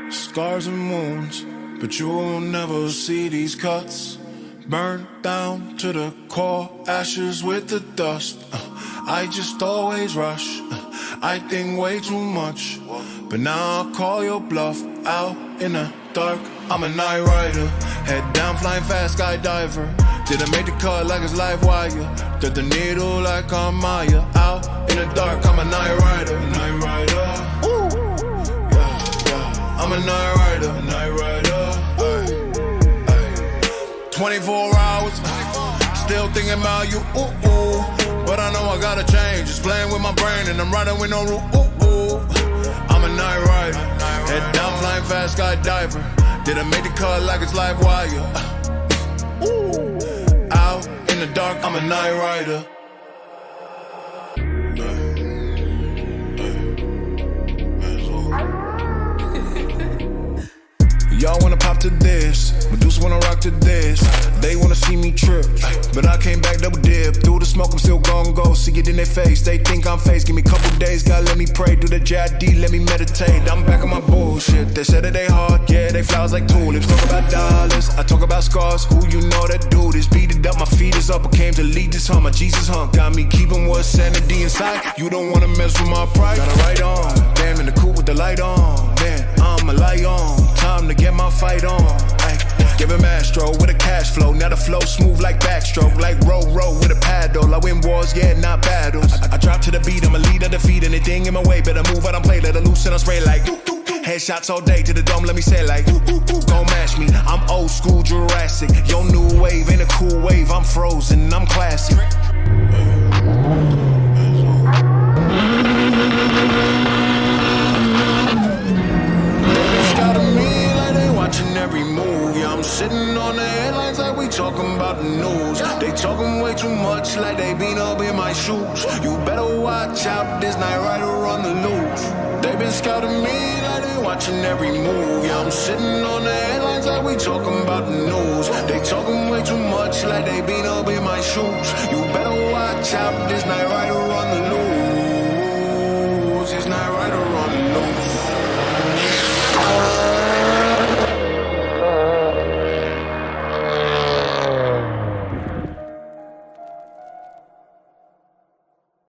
Scars and wounds, but you will never see these cuts. Burned down to the core, ashes with the dust. I just always rush, I think way too much. But now I call your bluff out in the dark. I'm a night rider, head down flying fast skydiver. Didn't make the cut like it's live wire. Thread the needle like I'm Maya. Out in the dark, I'm a night rider, night rider. Ooh. Yeah. I'm a night rider, night rider. Ay. 24 hours, still thinking about you, ooh, ooh. But I know I gotta change, just playing with my brain and I'm riding with no rule, ooh, ooh. I'm a night rider, head down flying fast skydiver. Didn't make the cut like it's live wire. Ooh. Out in the dark, I'm a night rider. Y'all wanna pop to this, Medusa wanna rock to this. They wanna see me trip, but I came back double dip. Through the smoke, I'm still gon' go, see it in their face. They think I'm fake, give me a couple days, God let me pray. Do the JID, let me meditate. I'm back on my bullshit, they said that they hard, yeah, they flowers like tulips. Talk about dollars, I talk about scars, who you know that do this. Beat it up, my feet is up, I came to lead this hunt. My Jesus hunt, got me keeping what's sanity inside. You don't wanna mess with my pride, got it right on. Damn, in the coupe with the light on, man, I'm a light on. Time to get my fight on. Ay, give him Astro with a cash flow. Now the flow smooth like backstroke. Like row with a paddle. I win wars, yeah, not battles. I drop to the beat, I'm a leader, defeat. Anything in my way, better move out and play. Let it loose and I spray like headshots all day to the dome, let me say like don't match me, I'm old school Jurassic. Your new wave ain't a cool wave. I'm frozen, I'm classic. Watching every move, yeah, I'm sitting on the headlines like we talking about the news. They talking way too much like they been up in my shoes. You better watch out, this night rider on the loose. They been scouting me like they watching every move. Yeah, I'm sitting on the headlines like we talking about the news. They talking way too much like they been up in my shoes. You better watch out, this night rider